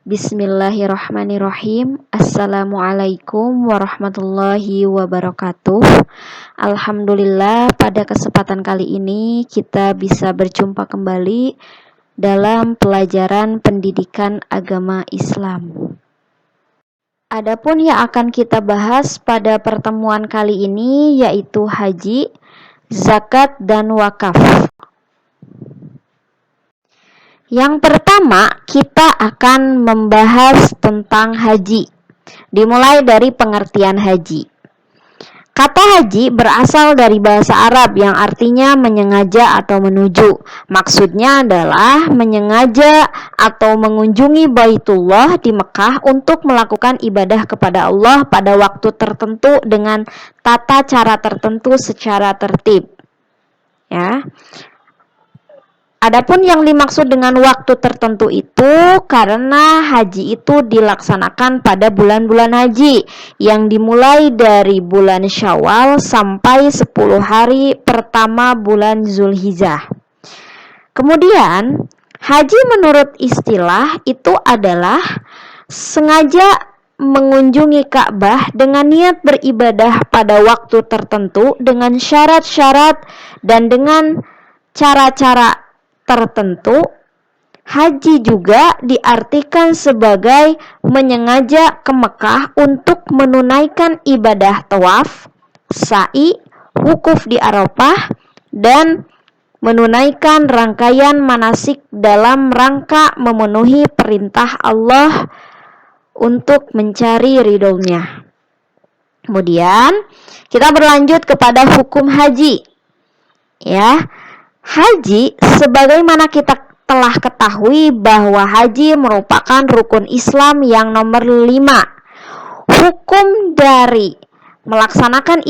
Bismillahirrahmanirrahim. Assalamualaikum warahmatullahi wabarakatuh. Alhamdulillah, pada kesempatan kali ini kita bisa berjumpa kembali dalam pelajaran pendidikan agama Islam. Adapun yang akan kita bahas pada pertemuan kali ini yaitu haji, zakat, dan wakaf. Yang pertama, kita akan membahas tentang haji. Dimulai dari pengertian haji. Kata haji berasal dari bahasa Arab yang artinya menyengaja atau menuju. Maksudnya adalah menyengaja atau mengunjungi Baitullah di Mekah untuk melakukan ibadah kepada Allah pada waktu tertentu dengan tata cara tertentu secara tertib. Ya. Adapun yang dimaksud dengan waktu tertentu itu karena haji itu dilaksanakan pada bulan-bulan haji yang dimulai dari bulan Syawal sampai 10 hari pertama bulan Zulhijjah. Kemudian, haji menurut istilah itu adalah sengaja mengunjungi Ka'bah dengan niat beribadah pada waktu tertentu dengan syarat-syarat dan dengan cara-cara tertentu. Haji juga diartikan sebagai menyengaja ke Mekah untuk menunaikan ibadah tawaf, sa'i, wukuf di Arafah, dan menunaikan rangkaian manasik dalam rangka memenuhi perintah Allah untuk mencari ridhonya. Kemudian kita berlanjut kepada hukum haji. Ya, haji sebagaimana kita telah ketahui bahwa haji merupakan rukun Islam yang nomor 5. Hukum dari melaksanakan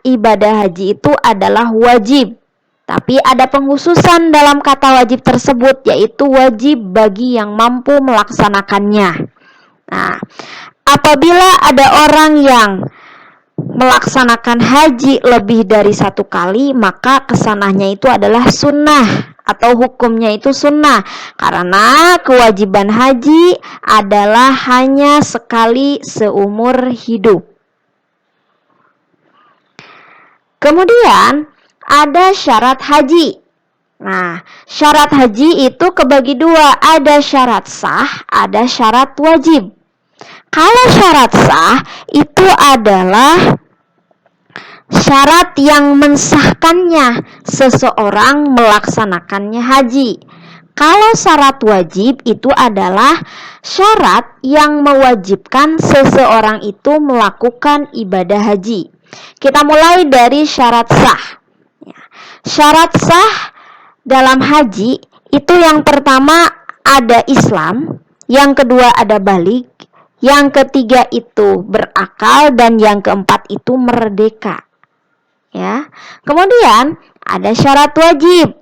ibadah haji itu adalah wajib. Tapi ada pengkhususan dalam kata wajib tersebut, yaitu wajib bagi yang mampu melaksanakannya. Nah, apabila ada orang yang melaksanakan haji lebih dari 1 kali, maka kesananya itu adalah sunnah atau hukumnya itu sunnah, karena kewajiban haji adalah hanya sekali seumur hidup. Kemudian ada syarat haji. Nah, syarat haji itu kebagi 2, ada syarat sah, ada syarat wajib. Kalau syarat sah itu adalah syarat yang mensahkannya seseorang melaksanakannya haji. Kalau syarat wajib itu adalah syarat yang mewajibkan seseorang itu melakukan ibadah haji. Kita mulai dari syarat sah. Syarat sah dalam haji itu yang pertama ada Islam, yang kedua ada baligh, yang ketiga itu berakal, dan yang keempat itu merdeka. Ya. Kemudian ada syarat wajib.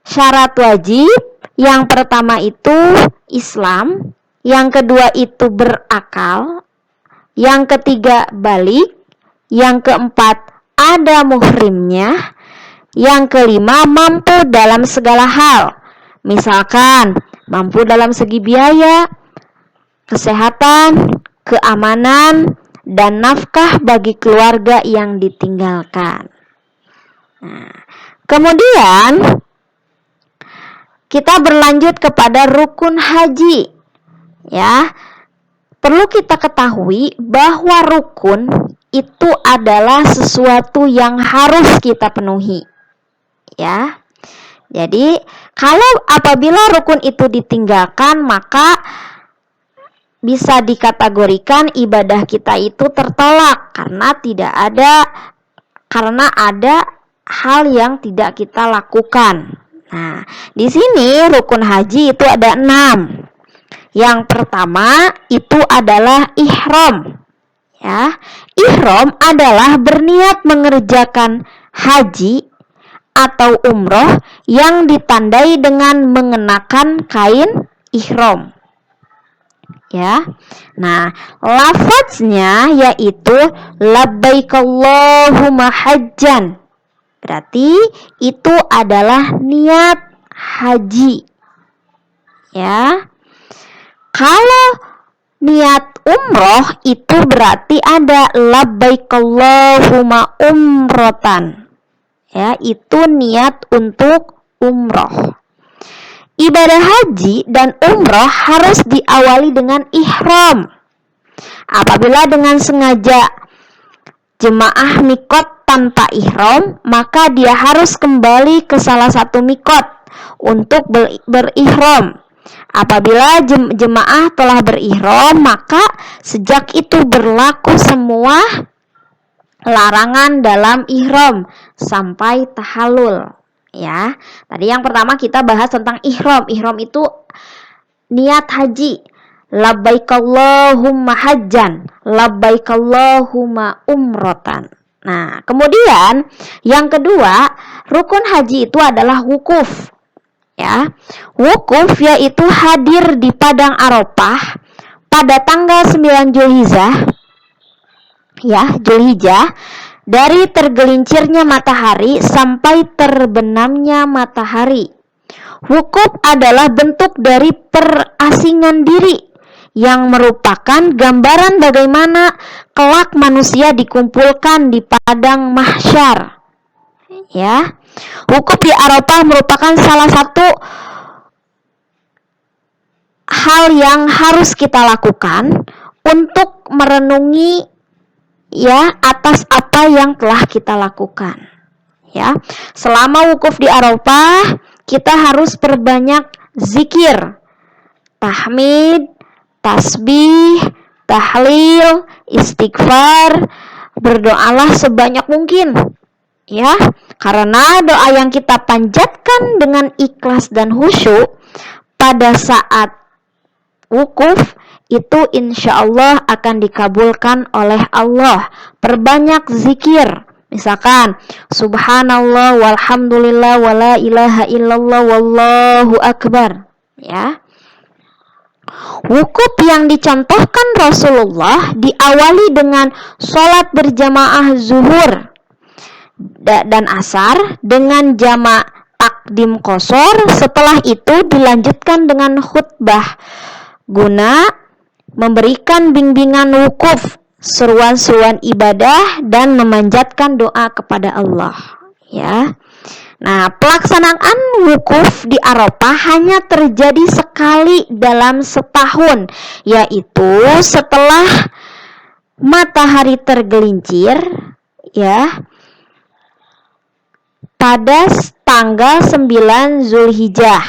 Syarat wajib yang pertama itu Islam, yang kedua itu berakal, yang ketiga baligh, yang keempat ada muhrimnya, yang kelima mampu dalam segala hal. Misalkan mampu dalam segi biaya, kesehatan, keamanan, dan nafkah bagi keluarga yang ditinggalkan. Nah, kemudian kita berlanjut kepada rukun haji. Ya, perlu kita ketahui bahwa rukun itu adalah sesuatu yang harus kita penuhi. Ya, jadi kalau apabila rukun itu ditinggalkan, maka bisa dikategorikan ibadah kita itu tertolak karena ada hal yang tidak kita lakukan. Nah, di sini rukun haji itu ada 6. Yang pertama itu adalah ihram. Ya, ihram adalah berniat mengerjakan haji atau umroh yang ditandai dengan mengenakan kain ihram. Ya. Nah, lafaznya yaitu labbaik Allahumma hajjan. Berarti itu adalah niat haji. Ya. Kalau niat umroh itu berarti ada labbaik Allahumma umrotan. Ya, itu niat untuk umroh. Ibadah haji dan umroh harus diawali dengan ihram. Apabila dengan sengaja jemaah mikot tanpa ihram, maka dia harus kembali ke salah satu mikot untuk berihram. Apabila jemaah telah berihram, maka sejak itu berlaku semua larangan dalam ihram sampai tahallul. Ya, tadi yang pertama kita bahas tentang ihram. Ihram itu niat haji. Labbaik Allahumma hajjan, labbaik Allahumma umrotan. Nah, kemudian yang kedua, rukun haji itu adalah wukuf. Ya, wukuf yaitu hadir di padang Arafah pada tanggal 9 Zulhijjah. Ya, Zulhijjah, dari tergelincirnya matahari sampai terbenamnya matahari. Wukuf adalah bentuk dari perasingan diri yang merupakan gambaran bagaimana kelak manusia dikumpulkan di padang mahsyar. Ya, wukuf di Arafah merupakan salah satu hal yang harus kita lakukan untuk merenungi ya atas apa yang telah kita lakukan. Ya, selama wukuf di Arafah kita harus perbanyak zikir, tahmid, tasbih, tahlil, istighfar, berdoalah sebanyak mungkin. Ya, karena doa yang kita panjatkan dengan ikhlas dan khusyuk pada saat wukuf itu insya Allah akan dikabulkan oleh Allah. Perbanyak zikir. Misalkan subhanallah walhamdulillah wala ilaha illallah wallahu akbar. Ya. Wukuf yang dicontohkan Rasulullah diawali dengan sholat berjamaah zuhur dan asar dengan jamak takdim qosor. Setelah itu dilanjutkan dengan khutbah guna memberikan bimbingan wukuf, seruan-seruan ibadah dan memanjatkan doa kepada Allah. Ya. Nah, pelaksanaan wukuf di Arafah hanya terjadi sekali dalam setahun, yaitu setelah matahari tergelincir, ya, pada tanggal 9 Zulhijjah.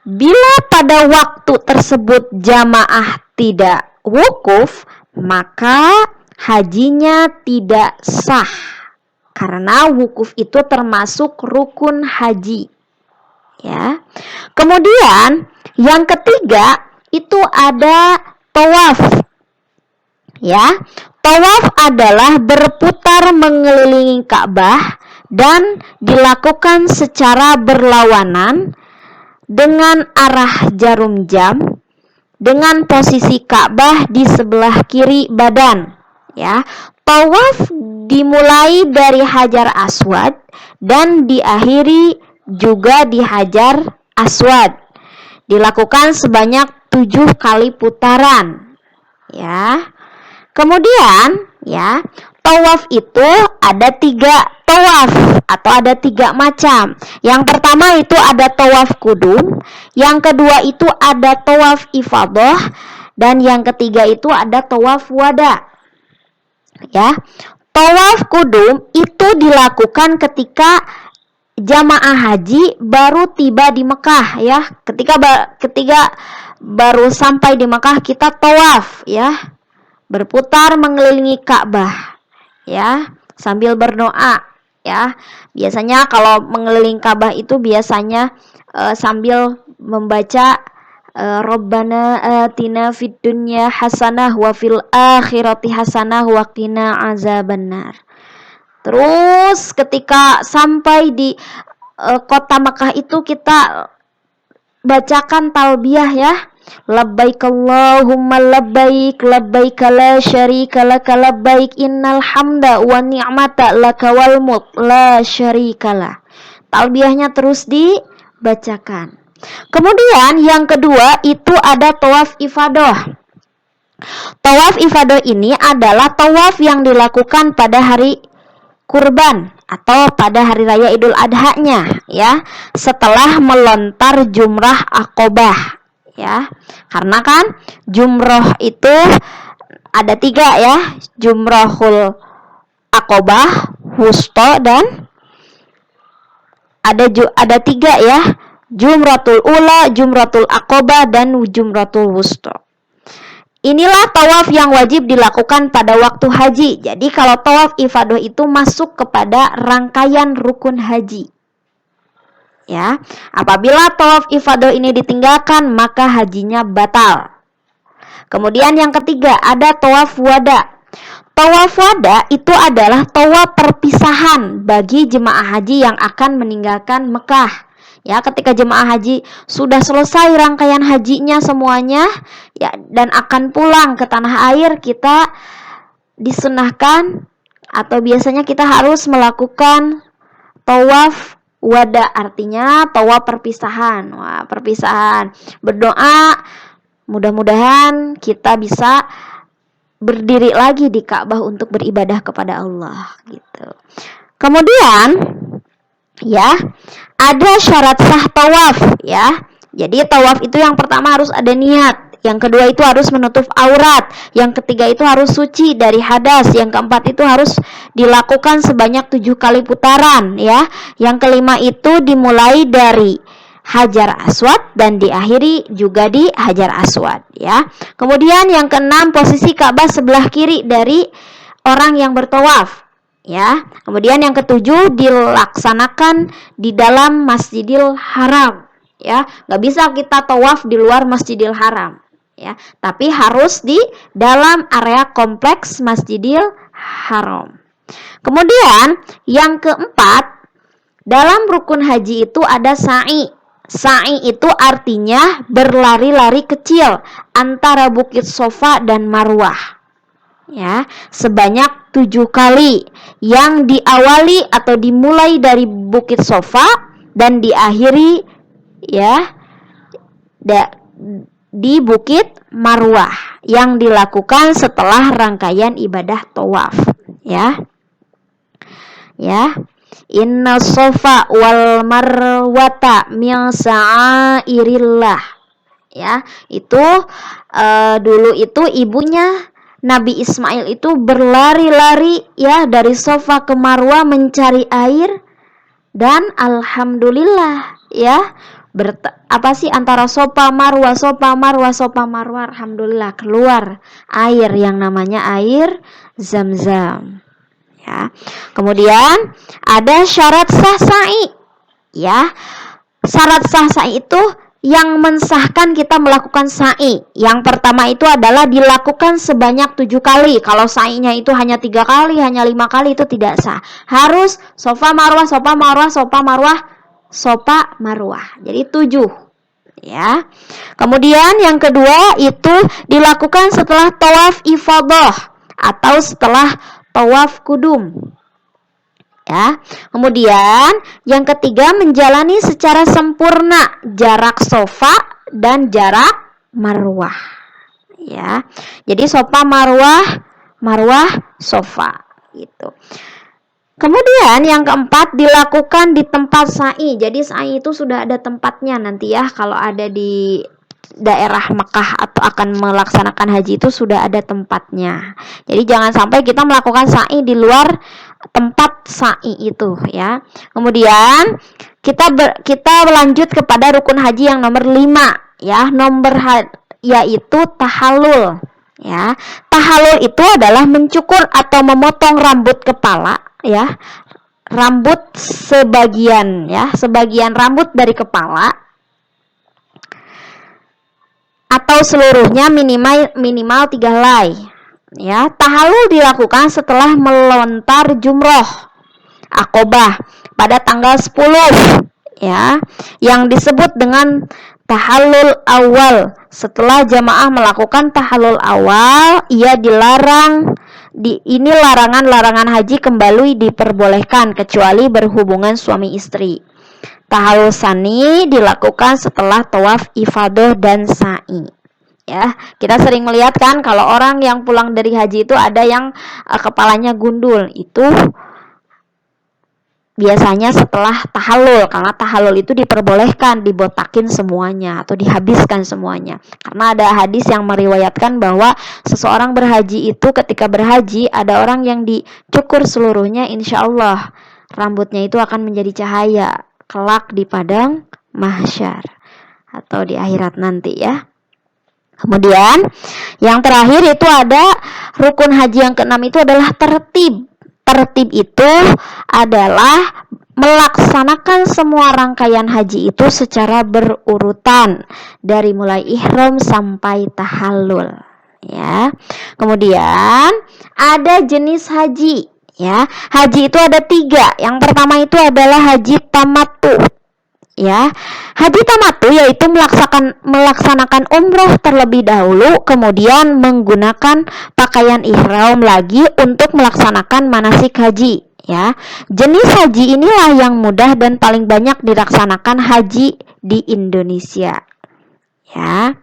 Bila pada waktu tersebut jamaah tidak wukuf, maka hajinya tidak sah. Karena wukuf itu termasuk rukun haji. Ya. Kemudian yang ketiga itu ada tawaf. Ya. Tawaf adalah berputar mengelilingi Ka'bah dan dilakukan secara berlawanan dengan arah jarum jam dengan posisi Ka'bah di sebelah kiri badan. Ya. Tawaf dimulai dari Hajar Aswad dan diakhiri juga di Hajar Aswad. Dilakukan sebanyak 7 kali putaran. Ya. Kemudian, ya, tawaf itu ada 3 tawaf atau ada 3 macam. Yang pertama itu ada tawaf kudum, yang kedua itu ada tawaf ifadah, dan yang ketiga itu ada tawaf wada. Ya, tawaf kudum itu dilakukan ketika jamaah haji baru tiba di Mekah, ya. Ketika baru sampai di Mekah kita tawaf, ya. Berputar mengelilingi Ka'bah, ya, sambil berdoa, ya. Biasanya kalau mengelilingi Ka'bah itu biasanya sambil membaca Rabbana atina fid dunya hasanah wa fil akhirati hasanah wa qina azabannar. Terus ketika sampai di kota Makkah itu kita bacakan talbiyah, ya. Labbaik Allahumma labbaik, labbaik la syarika laka labbaik, innal hamda wa ni'mata laka wal mulk la syarika lah. Talbiyahnya terus dibacakan. Kemudian yang kedua itu ada tawaf ifadah. Tawaf ifadah ini adalah tawaf yang dilakukan pada hari kurban atau pada hari raya Idul Adha-nya, ya, setelah melontar jumrah Aqobah, ya. Karena kan jumrah itu ada 3, ya, jumrahul Aqobah, wusta, dan ada 3, ya, jumratul ula, jumratul Aqobah, dan jumratul wusta. Inilah tawaf yang wajib dilakukan pada waktu haji. Jadi kalau tawaf ifadah itu masuk kepada rangkaian rukun haji. Ya, apabila tawaf ifadah ini ditinggalkan, maka hajinya batal. Kemudian yang ketiga ada tawaf wada. Tawaf wada itu adalah tawaf perpisahan bagi jemaah haji yang akan meninggalkan Mekah. Ya, ketika jemaah haji sudah selesai rangkaian hajinya semuanya, ya, dan akan pulang ke tanah air, kita disunahkan atau biasanya kita harus melakukan tawaf wada, artinya tawaf perpisahan. Wah, perpisahan. Berdoa mudah-mudahan kita bisa berdiri lagi di Ka'bah untuk beribadah kepada Allah, gitu. Kemudian, ya, ada syarat sah tawaf, ya. Jadi tawaf itu yang pertama harus ada niat, yang kedua itu harus menutup aurat, yang ketiga itu harus suci dari hadas, yang keempat itu harus dilakukan sebanyak 7 kali putaran, ya. Yang kelima itu dimulai dari Hajar Aswad dan diakhiri juga di Hajar Aswad, ya. Kemudian yang keenam, posisi Ka'bah sebelah kiri dari orang yang bertawaf. Ya, kemudian yang ketujuh dilaksanakan di dalam Masjidil Haram. Ya, nggak bisa kita tawaf di luar Masjidil Haram. Ya, tapi harus di dalam area kompleks Masjidil Haram. Kemudian yang keempat, dalam rukun haji itu ada sa'i. Sa'i itu artinya berlari-lari kecil antara Bukit Sofa dan Marwah. Ya, sebanyak 7 kali yang diawali atau dimulai dari Bukit Sofa dan diakhiri, ya, di Bukit Marwah yang dilakukan setelah rangkaian ibadah tawaf, ya. Ya. Inna Sofa wal Marwata min sa'airillah. Ya, itu dulu itu ibunya Nabi Ismail itu berlari-lari, ya, dari Sofa ke Marwah mencari air, dan alhamdulillah, ya, antara Sofa Marwah, alhamdulillah keluar air yang namanya air Zam-Zam, ya. Kemudian ada syarat sah sa'i, ya. Syarat sah sa'i itu yang mensahkan kita melakukan sa'i. Yang pertama itu adalah dilakukan sebanyak 7 kali. Kalau sa'inya itu hanya 3 kali, hanya 5 kali, itu tidak sah. Harus Sofa Marwah, Sofa Marwah, Sofa Marwah, Sofa Marwah. Jadi 7. Ya. Kemudian yang kedua itu dilakukan setelah tawaf ifadah atau setelah tawaf kudum. Ya. Kemudian yang ketiga menjalani secara sempurna jarak Sofa dan jarak Marwah. Ya. Jadi Sofa Marwah, Marwah Sofa, gitu. Kemudian yang keempat dilakukan di tempat sa'i. Jadi sa'i itu sudah ada tempatnya nanti, ya, kalau ada di daerah Mekah atau akan melaksanakan haji itu sudah ada tempatnya. Jadi jangan sampai kita melakukan sa'i di luar tempat sa'i itu, ya. Kemudian kita lanjut kepada rukun haji yang nomor 5, ya, yaitu tahallul, ya. Tahallul itu adalah mencukur atau memotong rambut kepala, ya. Rambut sebagian, ya, sebagian rambut dari kepala atau seluruhnya minimal 3 helai. Ya, tahallul dilakukan setelah melontar jumroh Aqobah pada tanggal 10, ya, yang disebut dengan tahallul awal. Setelah jamaah melakukan tahallul awal, ia dilarang. Ini larangan haji kembali diperbolehkan kecuali berhubungan suami istri. Tahallul tsani dilakukan setelah tawaf ifadah dan sa'i. Ya, kita sering melihat kan kalau orang yang pulang dari haji itu ada yang kepalanya gundul. Itu biasanya setelah tahallul, karena tahallul itu diperbolehkan dibotakin semuanya atau dihabiskan semuanya. Karena ada hadis yang meriwayatkan bahwa seseorang berhaji itu ketika berhaji ada orang yang dicukur seluruhnya, insya Allah rambutnya itu akan menjadi cahaya kelak di padang mahsyar atau di akhirat nanti ya. Kemudian yang terakhir itu ada rukun haji yang keenam itu adalah tertib. Tertib itu adalah melaksanakan semua rangkaian haji itu secara berurutan dari mulai ihram sampai tahallul ya. Kemudian ada jenis haji ya. Haji itu ada 3. Yang pertama itu adalah haji tamattu ya. Haji tamattu yaitu melaksanakan umroh terlebih dahulu, kemudian menggunakan pakaian ihram lagi untuk melaksanakan manasik haji ya. Jenis haji inilah yang mudah dan paling banyak dilaksanakan haji di Indonesia ya.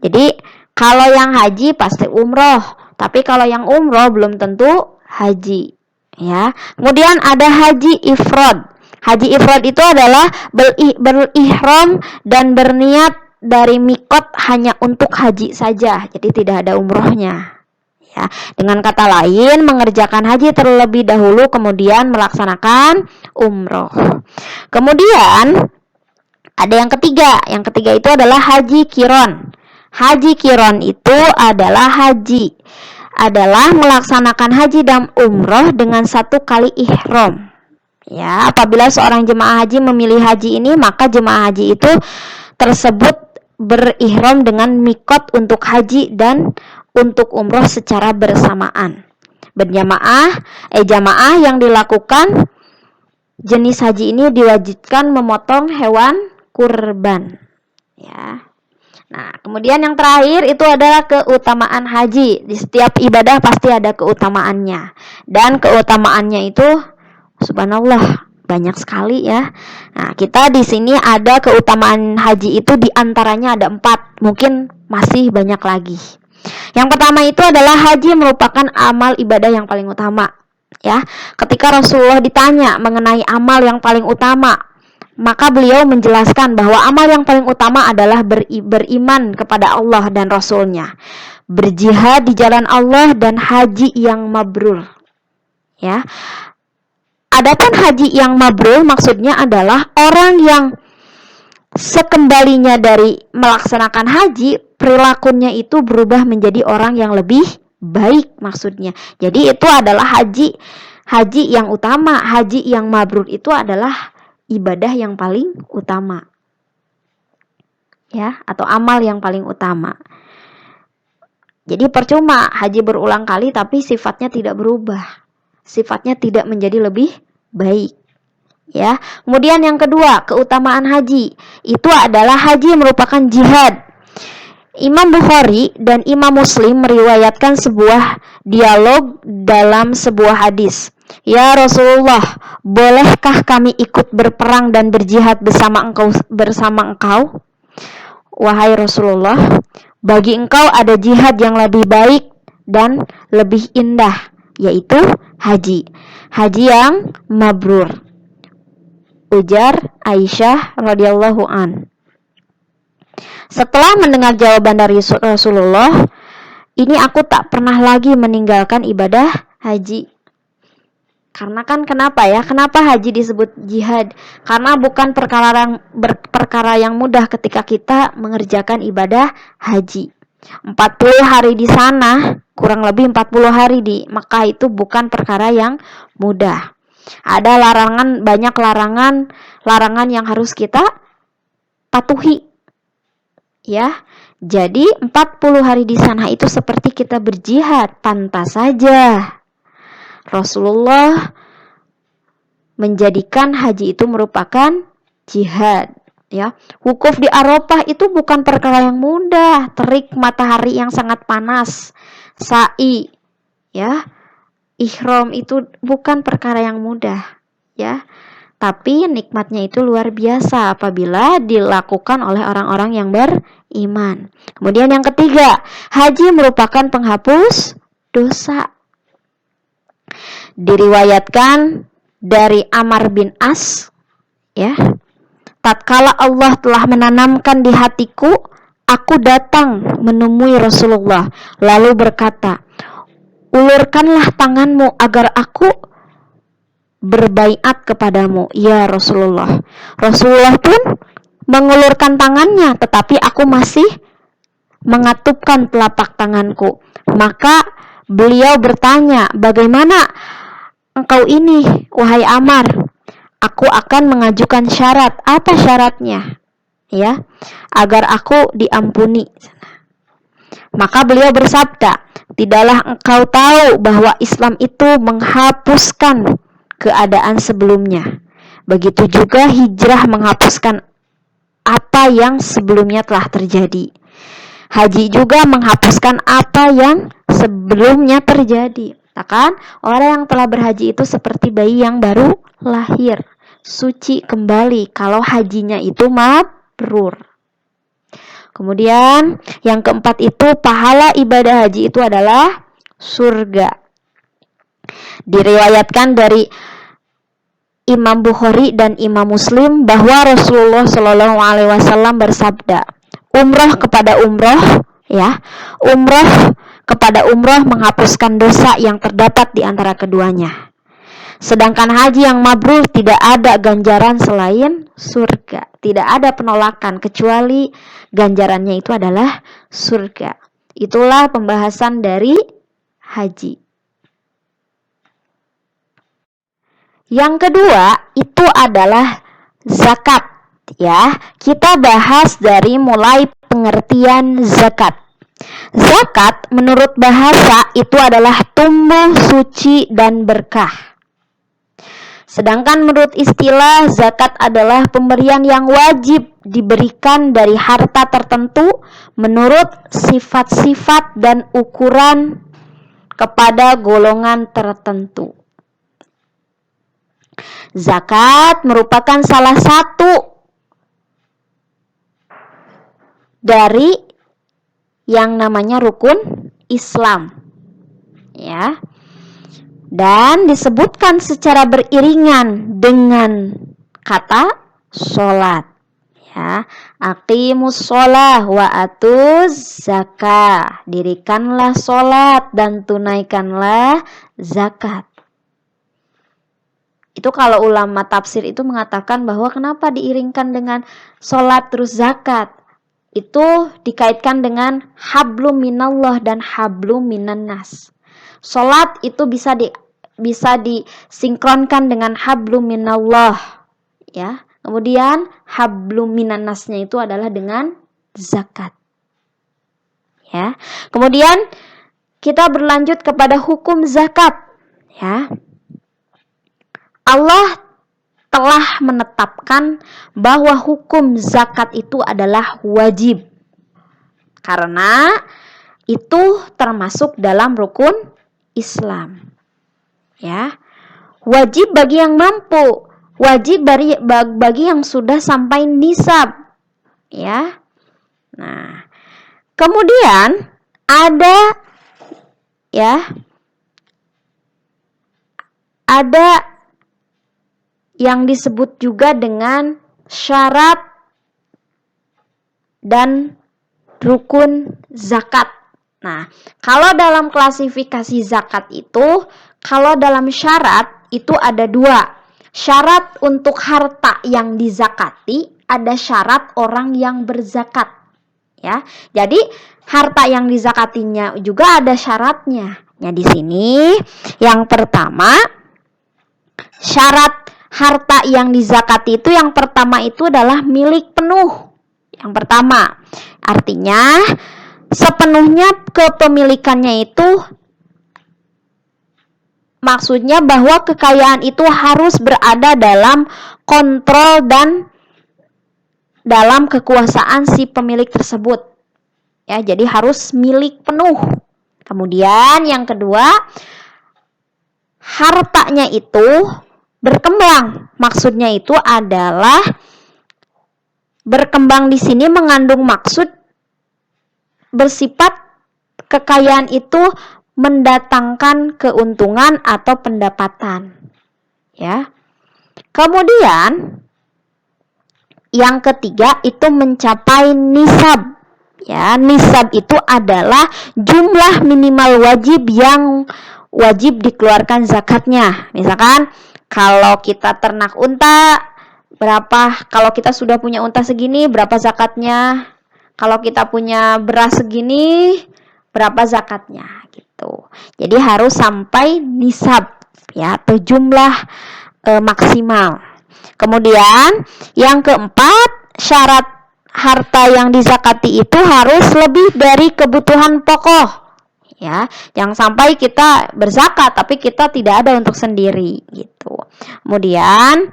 Jadi kalau yang haji pasti umroh, tapi kalau yang umroh belum tentu haji ya. Kemudian ada haji ifrad. Haji ifrad itu adalah berihram dan berniat dari mikot hanya untuk haji saja, jadi tidak ada umrohnya ya. Dengan kata lain, mengerjakan haji terlebih dahulu kemudian melaksanakan umroh. Kemudian ada yang ketiga. Yang ketiga itu adalah haji qiron. Haji qiron itu adalah melaksanakan haji dan umroh dengan 1 kali ihram ya. Apabila seorang jemaah haji memilih haji ini, maka jemaah haji itu tersebut berihram dengan mikot untuk haji dan untuk umroh secara bersamaan. Jamaah yang dilakukan jenis haji ini diwajibkan memotong hewan kurban ya. Nah, kemudian yang terakhir itu adalah keutamaan haji. Di setiap ibadah pasti ada keutamaannya. Dan keutamaannya itu subhanallah banyak sekali ya. Nah, kita di sini ada keutamaan haji itu diantaranya ada 4. Mungkin masih banyak lagi. Yang pertama itu adalah haji merupakan amal ibadah yang paling utama ya. Ketika Rasulullah ditanya mengenai amal yang paling utama, maka beliau menjelaskan bahwa amal yang paling utama adalah beriman kepada Allah dan Rasulnya, berjihad di jalan Allah, dan haji yang mabrur ya. Adapun haji yang mabrur maksudnya adalah orang yang sekembalinya dari melaksanakan haji, perilakunya itu berubah menjadi orang yang lebih baik maksudnya. Jadi itu adalah haji yang utama. Haji yang mabrur itu adalah ibadah yang paling utama ya, atau amal yang paling utama. Jadi percuma haji berulang kali tapi sifatnya tidak berubah, sifatnya tidak menjadi lebih baik ya. Kemudian yang kedua, keutamaan haji itu adalah haji merupakan jihad. Imam Bukhari dan Imam Muslim meriwayatkan sebuah dialog dalam sebuah hadis. Ya Rasulullah, bolehkah kami ikut berperang dan berjihad bersama engkau? Wahai Rasulullah, bagi engkau ada jihad yang lebih baik dan lebih indah, yaitu haji. Haji yang mabrur. Ujar Aisyah radhiyallahu an. Setelah mendengar jawaban dari Rasulullah, ini aku tak pernah lagi meninggalkan ibadah haji. Karena kan kenapa haji disebut jihad? Karena bukan perkara yang mudah ketika kita mengerjakan ibadah haji. 40 hari di sana, kurang lebih 40 hari di Makkah itu bukan perkara yang mudah. Ada banyak larangan yang harus kita patuhi. Ya. Jadi 40 hari di sana itu seperti kita berjihad, pantas saja Rasulullah menjadikan haji itu merupakan jihad ya. Wukuf di Arafah itu bukan perkara yang mudah, terik matahari yang sangat panas, sa'i ya, ihram itu bukan perkara yang mudah ya. tapi nikmatnya itu luar biasa apabila dilakukan oleh orang-orang yang beriman. Kemudian yang ketiga, haji merupakan penghapus dosa. Diriwayatkan dari Amr bin As, ya, tatkala Allah telah menanamkan di hatiku, aku datang menemui Rasulullah lalu berkata, ulurkanlah tanganmu agar aku berbaiat kepadamu, ya Rasulullah. Rasulullah pun mengulurkan tangannya, tetapi aku masih mengatupkan telapak tanganku. Maka beliau bertanya, bagaimana engkau ini, wahai Amr? Aku akan mengajukan syarat. Apa syaratnya? Ya, agar aku diampuni. Maka beliau bersabda, tidaklah engkau tahu bahwa Islam itu menghapuskan keadaan sebelumnya. Begitu juga hijrah menghapuskan apa yang sebelumnya telah terjadi. Haji juga menghapuskan apa yang sebelumnya terjadi. Kan? Orang yang telah berhaji itu seperti bayi yang baru lahir, suci kembali kalau hajinya itu mabrur. Kemudian yang keempat itu pahala ibadah haji itu adalah surga. Diriwayatkan dari Imam Bukhari dan Imam Muslim bahwa Rasulullah Shallallahu Alaihi Wasallam bersabda, umrah kepada umrah, ya, umrah kepada umrah menghapuskan dosa yang terdapat di antara keduanya. Sedangkan haji yang mabrur tidak ada ganjaran selain surga, tidak ada penolakan kecuali ganjarannya itu adalah surga. Itulah pembahasan dari haji. Yang kedua itu adalah zakat, ya. Kita bahas dari mulai pengertian zakat. Zakat menurut bahasa itu adalah tumbuh, suci, dan berkah. Sedangkan menurut istilah, zakat adalah pemberian yang wajib diberikan dari harta tertentu menurut sifat-sifat dan ukuran kepada golongan tertentu. Zakat merupakan salah satu dari yang namanya rukun Islam, ya, dan disebutkan secara beriringan dengan kata sholat, ya. Aqimus sholah wa atuz zakah, dirikanlah sholat dan tunaikanlah zakat. Itu kalau ulama tafsir itu mengatakan bahwa kenapa diiringkan dengan sholat terus zakat. Itu dikaitkan dengan hablum minallah dan hablum minan nas. Sholat itu bisa disinkronkan dengan hablum minallah, ya. Kemudian hablum minan nasnya itu adalah dengan zakat, ya. Kemudian kita berlanjut kepada hukum zakat, ya. Allah telah menetapkan bahwa hukum zakat itu adalah wajib. Karena itu termasuk dalam rukun Islam. Ya. Wajib bagi yang mampu, wajib bagi yang sudah sampai nisab. Ya. Nah, kemudian ada yang disebut juga dengan syarat dan rukun zakat. Nah, kalau dalam klasifikasi zakat itu, kalau dalam syarat itu ada dua. Syarat untuk harta yang dizakati, ada syarat orang yang berzakat. Ya, jadi harta yang dizakatinya juga ada syaratnya. Ya, di sini yang pertama, syarat harta yang dizakati itu yang pertama itu adalah milik penuh. Yang pertama, artinya sepenuhnya kepemilikannya itu maksudnya bahwa kekayaan itu harus berada dalam kontrol dan dalam kekuasaan si pemilik tersebut. Ya, jadi harus milik penuh. Kemudian yang kedua, hartanya itu berkembang. Maksudnya itu adalah berkembang di sini mengandung maksud bersifat kekayaan itu mendatangkan keuntungan atau pendapatan. Ya. Kemudian yang ketiga itu mencapai nisab. Ya, nisab itu adalah jumlah minimal wajib yang wajib dikeluarkan zakatnya. Misalkan kalau kita ternak unta, berapa? Kalau kita sudah punya unta segini, berapa zakatnya? Kalau kita punya beras segini, berapa zakatnya? Gitu. Jadi harus sampai nisab, ya, atau jumlah maksimal. Kemudian yang keempat, syarat harta yang dizakati itu harus lebih dari kebutuhan pokok. Ya, jangan sampai kita berzakat tapi kita tidak ada untuk sendiri gitu. Kemudian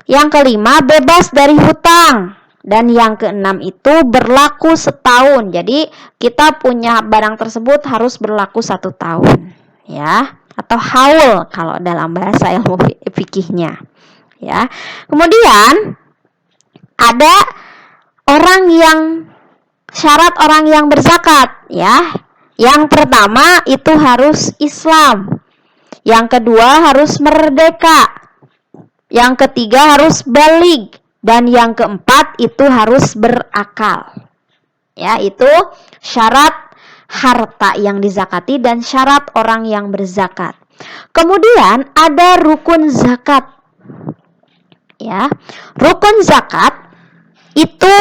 yang kelima, bebas dari hutang. Dan yang keenam itu berlaku setahun. Jadi kita punya barang tersebut harus berlaku 1 tahun, ya, atau haul kalau dalam bahasa ilmu fikihnya. Ya. Kemudian ada syarat orang yang berzakat, ya. Yang pertama itu harus Islam. Yang kedua harus merdeka. Yang ketiga harus baligh. Dan yang keempat itu harus berakal. Ya, itu syarat harta yang dizakati dan syarat orang yang berzakat. Kemudian ada rukun zakat. Ya, rukun zakat itu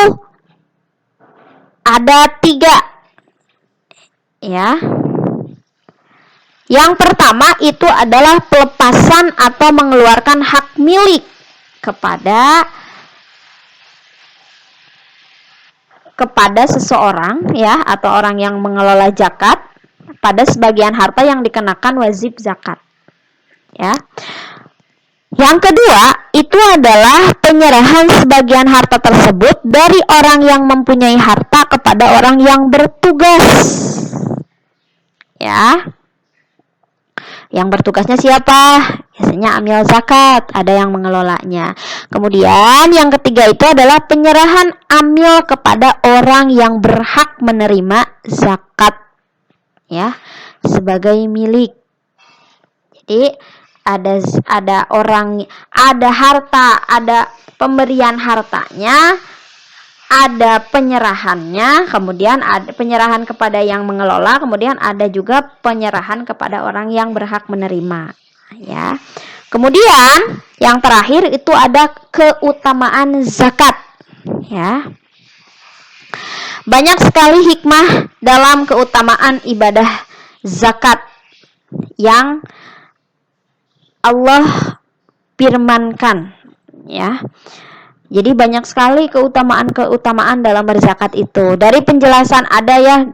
ada 3. Ya. Yang pertama itu adalah pelepasan atau mengeluarkan hak milik kepada seseorang, ya, atau orang yang mengelola zakat pada sebagian harta yang dikenakan wajib zakat. Ya. Yang kedua, itu adalah penyerahan sebagian harta tersebut dari orang yang mempunyai harta kepada orang yang bertugas. Ya. Yang bertugasnya siapa? Biasanya amil zakat, ada yang mengelolanya. Kemudian yang ketiga itu adalah penyerahan amil kepada orang yang berhak menerima zakat. Ya, sebagai milik. Jadi ada harta, ada pemberian hartanya, ada penyerahannya, kemudian ada penyerahan kepada yang mengelola, kemudian ada juga penyerahan kepada orang yang berhak menerima, ya. Kemudian yang terakhir itu ada keutamaan zakat, ya. Banyak sekali hikmah dalam keutamaan ibadah zakat yang Allah firmankan, ya. Jadi banyak sekali keutamaan dalam berzakat itu. Dari penjelasan ada, ya,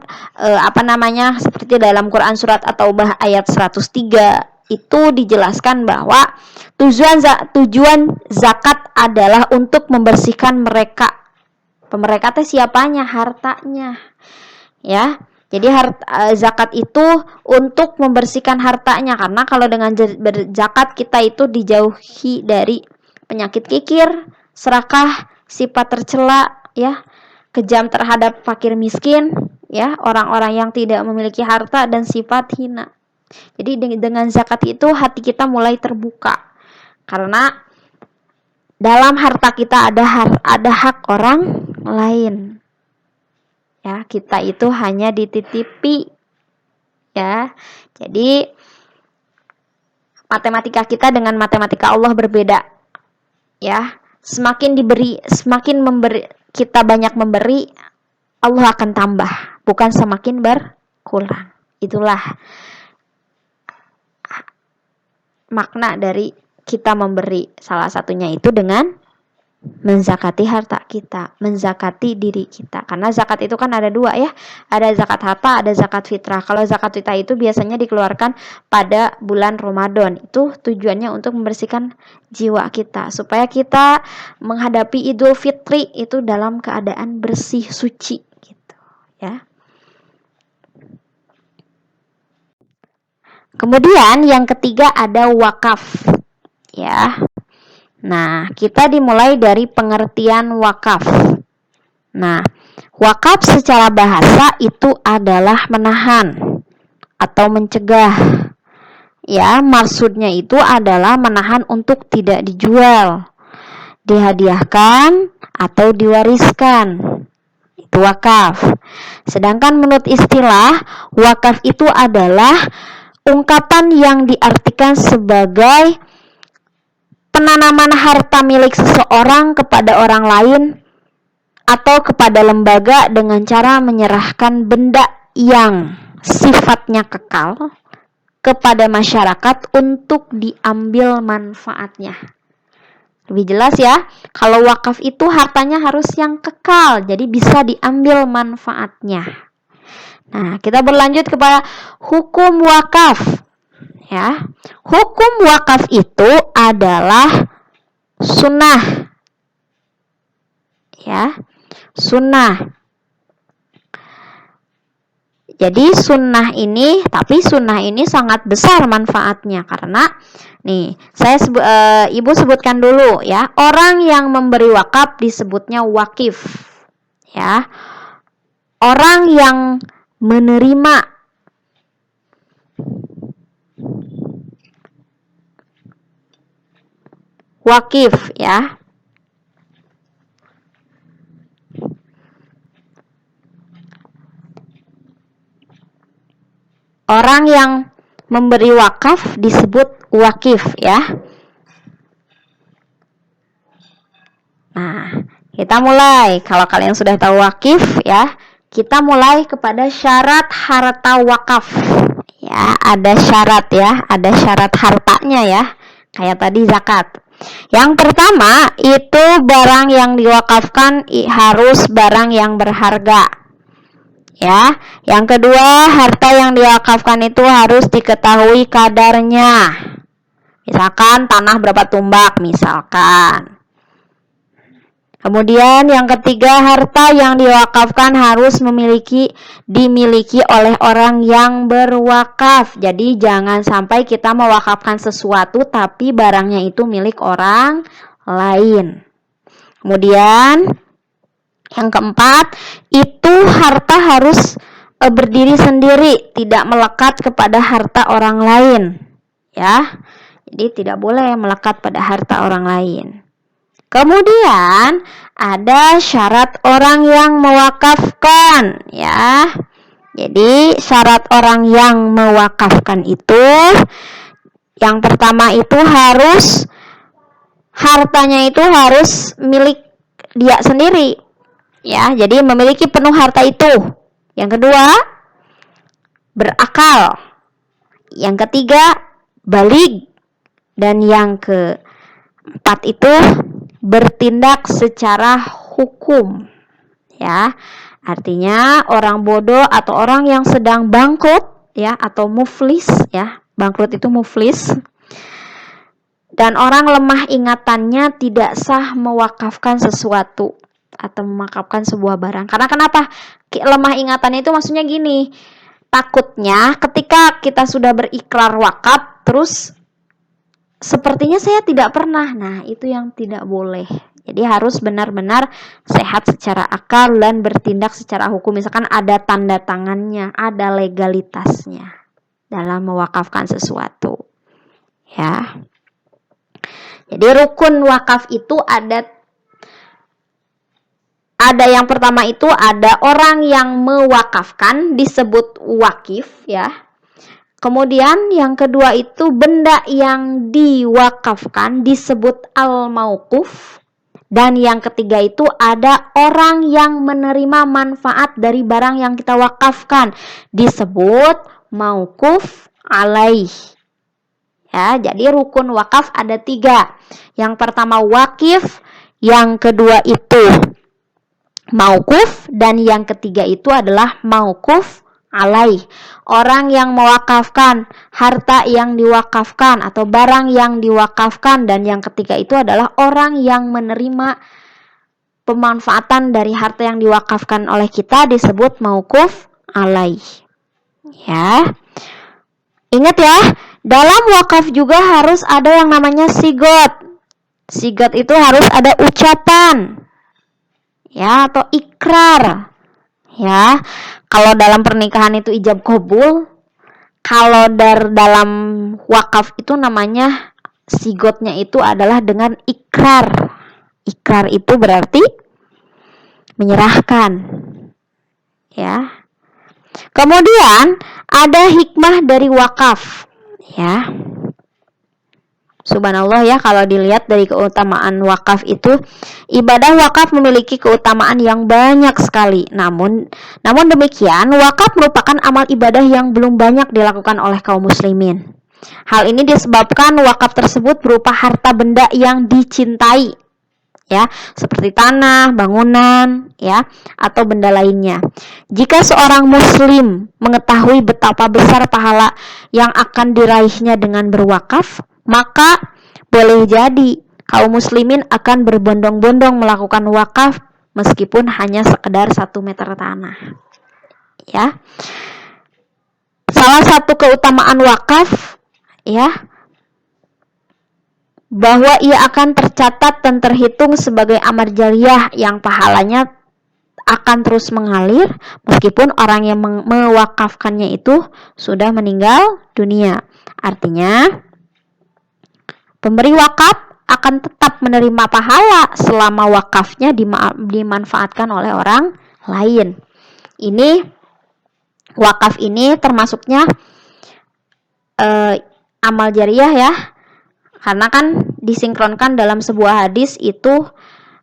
seperti dalam Quran surat At-Taubah ayat 103 itu dijelaskan bahwa tujuan zakat adalah untuk membersihkan mereka. Mereka teh siapanya? Hartanya. Ya. Jadi zakat itu untuk membersihkan hartanya, karena kalau dengan berzakat kita itu dijauhi dari penyakit kikir, serakah, sifat tercela, ya, kejam terhadap fakir miskin, ya, orang-orang yang tidak memiliki harta, dan sifat hina. Jadi dengan zakat itu hati kita mulai terbuka, karena dalam harta kita ada hak orang lain. Ya, kita itu hanya dititipi, ya. Jadi matematika kita dengan matematika Allah berbeda, ya. Semakin kita banyak memberi, Allah akan tambah, bukan semakin berkurang. Itulah makna dari kita memberi. Salah satunya itu dengan menzakati harta kita, menzakati diri kita. Karena zakat itu kan ada 2, ya. Ada zakat harta, ada zakat fitrah. Kalau zakat fitrah itu biasanya dikeluarkan pada bulan Ramadan. Itu tujuannya untuk membersihkan jiwa kita, supaya kita menghadapi Idul Fitri itu dalam keadaan bersih, suci gitu, ya. Kemudian yang ketiga ada wakaf. ya. Nah, kita dimulai dari pengertian wakaf. Nah, wakaf secara bahasa itu adalah menahan atau mencegah. Ya, maksudnya itu adalah menahan untuk tidak dijual, dihadiahkan, atau diwariskan. Itu wakaf. Sedangkan menurut istilah, wakaf itu adalah ungkapan yang diartikan sebagai penanaman harta milik seseorang kepada orang lain atau kepada lembaga dengan cara menyerahkan benda yang sifatnya kekal kepada masyarakat untuk diambil manfaatnya. Lebih jelas ya, kalau wakaf itu hartanya harus yang kekal, jadi bisa diambil manfaatnya. Nah, kita berlanjut kepada hukum wakaf. Ya, hukum wakaf itu adalah sunnah. Ya, sunnah. Jadi sunnah ini sangat besar manfaatnya karena nih ibu sebutkan dulu ya, orang yang memberi wakaf disebutnya wakif, ya, orang yang menerima wakif, ya. Orang yang memberi wakaf disebut wakif, ya. Nah, kita mulai. Kalau kalian sudah tahu wakif, ya, kita mulai kepada syarat harta wakaf. Ya, ada syarat ya, ada syarat hartanya ya. Kayak tadi zakat. Yang pertama itu barang yang diwakafkan harus barang yang berharga. Ya, yang kedua, harta yang diwakafkan itu harus diketahui kadarnya. Misalkan tanah berapa tumbak, misalkan. Kemudian yang ketiga, harta yang diwakafkan harus dimiliki oleh orang yang berwakaf. Jadi jangan sampai kita mewakafkan sesuatu tapi barangnya itu milik orang lain. Kemudian yang keempat, itu harta harus berdiri sendiri, tidak melekat kepada harta orang lain. Ya. Jadi tidak boleh melekat pada harta orang lain. Kemudian ada syarat orang yang mewakafkan, ya. Jadi syarat orang yang mewakafkan itu yang pertama itu hartanya itu harus milik dia sendiri. Ya, jadi memiliki penuh harta itu. Yang kedua, berakal. Yang ketiga, baligh. Dan yang keempat itu bertindak secara hukum. Ya, artinya orang bodoh atau orang yang sedang bangkrut, ya, atau muflis, ya. Bangkrut itu muflis. Dan orang lemah ingatannya tidak sah mewakafkan sesuatu atau mewakafkan sebuah barang. Karena kenapa? Lemah ingatannya itu maksudnya gini, takutnya ketika kita sudah berikrar wakaf, terus sepertinya saya tidak pernah. Nah, itu yang tidak boleh. Jadi harus benar-benar sehat secara akal dan bertindak secara hukum. Misalkan ada tanda tangannya, ada legalitasnya dalam mewakafkan sesuatu. Ya. Jadi rukun wakaf itu ada yang pertama itu ada orang yang mewakafkan disebut wakif, ya. Kemudian yang kedua itu benda yang diwakafkan disebut al-mauquf. Dan yang ketiga itu ada orang yang menerima manfaat dari barang yang kita wakafkan disebut mauquf alaih. Ya, jadi rukun wakaf ada 3. Yang pertama wakif, yang kedua itu mauquf, dan yang ketiga itu adalah mauquf alaih. Orang yang mewakafkan harta yang diwakafkan atau barang yang diwakafkan, dan yang ketiga itu adalah orang yang menerima pemanfaatan dari harta yang diwakafkan oleh kita disebut mauquf alaih. Ya. Ingat ya, Dalam wakaf juga harus ada yang namanya sigot. Sigot itu harus ada ucapan, ya, atau ikrar, ya. Kalau dalam pernikahan itu ijab kabul, kalau dalam wakaf itu namanya sigotnya itu adalah dengan ikrar. Ikrar itu berarti menyerahkan, ya. Kemudian ada hikmah dari wakaf, ya. Subhanallah ya, kalau dilihat dari keutamaan wakaf itu, ibadah wakaf memiliki keutamaan yang banyak sekali. Namun demikian, wakaf merupakan amal ibadah yang belum banyak dilakukan oleh kaum muslimin. Hal ini disebabkan wakaf tersebut berupa harta benda yang dicintai, ya, seperti tanah, bangunan, ya, atau benda lainnya. Jika seorang muslim mengetahui betapa besar pahala yang akan diraihnya dengan berwakaf, maka boleh jadi kaum muslimin akan berbondong-bondong melakukan wakaf meskipun hanya sekedar 1 meter tanah. Ya. Salah satu keutamaan wakaf, ya, bahwa ia akan tercatat dan terhitung sebagai amal jariyah yang pahalanya akan terus mengalir meskipun orang yang mewakafkannya itu sudah meninggal dunia. Artinya, pemberi wakaf akan tetap menerima pahala selama wakafnya dimanfaatkan oleh orang lain. Ini wakaf ini termasuknya amal jariyah, ya. Karena kan disinkronkan dalam sebuah hadis itu,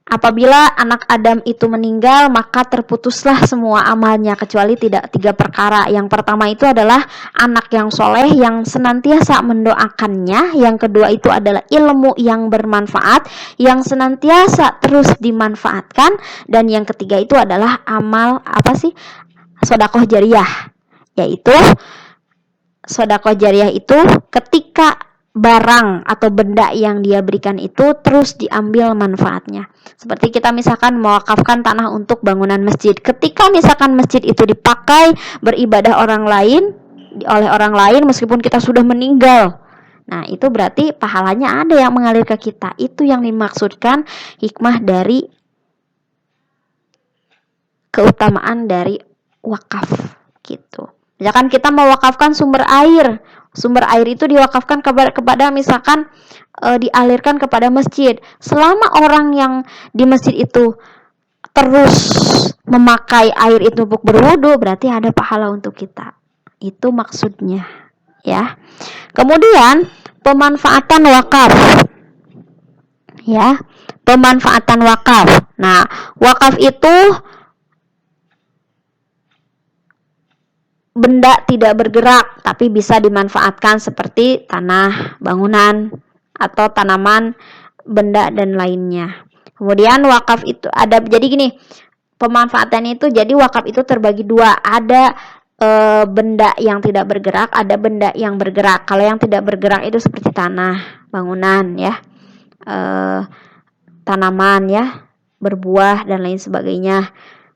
apabila anak Adam itu meninggal, maka terputuslah semua amalnya kecuali 3 perkara. Yang pertama itu adalah anak yang soleh yang senantiasa mendoakannya. Yang kedua itu adalah ilmu yang bermanfaat yang senantiasa terus dimanfaatkan. Dan yang ketiga itu adalah amal sedekah jariyah, yaitu sedekah jariyah itu ketika barang atau benda yang dia berikan itu terus diambil manfaatnya. Seperti kita misalkan mewakafkan tanah untuk bangunan masjid. Ketika misalkan masjid itu dipakai beribadah oleh orang lain meskipun kita sudah meninggal, nah itu berarti pahalanya ada yang mengalir ke kita. Itu yang dimaksudkan hikmah dari keutamaan dari wakaf, gitu. Misalkan kita mewakafkan sumber air itu diwakafkan kepada misalkan dialirkan kepada masjid. Selama orang yang di masjid itu terus memakai air itu untuk berwudu, berarti ada pahala untuk kita. Itu maksudnya, ya. Kemudian pemanfaatan wakaf, ya. Pemanfaatan wakaf. Nah, wakaf itu benda tidak bergerak tapi bisa dimanfaatkan seperti tanah, bangunan, atau tanaman, benda dan lainnya. Kemudian wakaf itu ada, jadi gini, pemanfaatannya itu, jadi wakaf itu terbagi 2. Ada benda yang tidak bergerak, ada benda yang bergerak. Kalau yang tidak bergerak itu seperti tanah, bangunan, ya, tanaman, ya, berbuah dan lain sebagainya.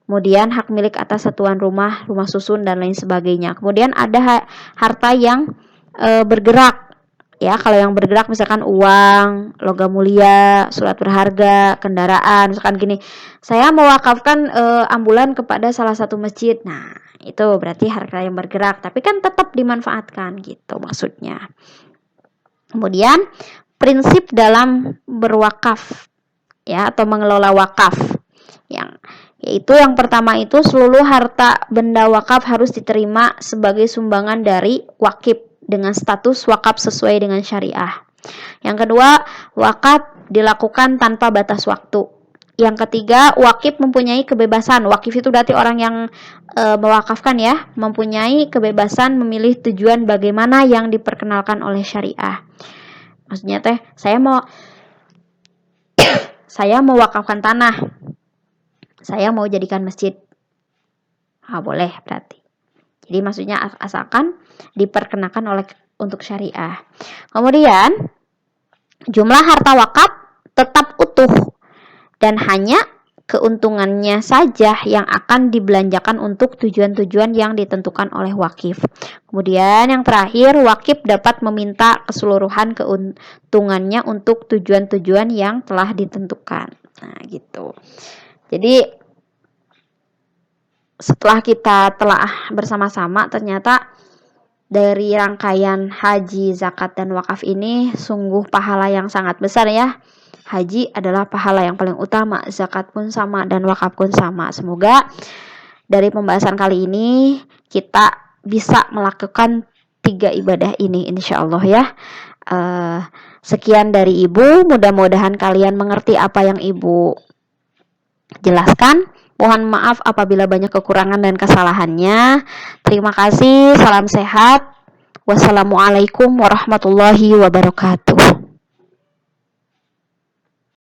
Kemudian hak milik atas satuan rumah susun dan lain sebagainya. Kemudian ada harta yang bergerak, ya. Kalau yang bergerak misalkan uang, logam mulia, surat berharga, kendaraan. Misalkan gini, saya mewakafkan ambulan kepada salah satu masjid. Nah, itu berarti harta yang bergerak, tapi kan tetap dimanfaatkan, gitu maksudnya. Kemudian prinsip dalam berwakaf, ya, atau mengelola wakaf, yaitu yang pertama itu seluruh harta benda wakaf harus diterima sebagai sumbangan dari wakif dengan status wakaf sesuai dengan syariah. Yang kedua, wakaf dilakukan tanpa batas waktu. Yang ketiga, wakif mempunyai kebebasan. Wakif itu berarti orang yang mewakafkan, ya, mempunyai kebebasan memilih tujuan bagaimana yang diperkenalkan oleh syariah. Maksudnya saya mau wakafkan tanah, saya mau jadikan masjid. Boleh berarti. Jadi maksudnya asalkan diperkenakan untuk syariah. Kemudian jumlah harta wakaf tetap utuh dan hanya keuntungannya saja yang akan dibelanjakan untuk tujuan-tujuan yang ditentukan oleh wakif. Kemudian yang terakhir, wakif dapat meminta keseluruhan keuntungannya untuk tujuan-tujuan yang telah ditentukan. Nah, gitu. Jadi setelah kita telah bersama-sama, ternyata dari rangkaian haji, zakat, dan wakaf ini sungguh pahala yang sangat besar ya. Haji adalah pahala yang paling utama, zakat pun sama, dan wakaf pun sama. Semoga dari pembahasan kali ini kita bisa melakukan 3 ibadah ini insya Allah ya. Sekian dari Ibu, mudah-mudahan kalian mengerti apa yang Ibu jelaskan. Mohon maaf apabila banyak kekurangan dan kesalahannya. Terima kasih, salam sehat. Wassalamualaikum warahmatullahi wabarakatuh.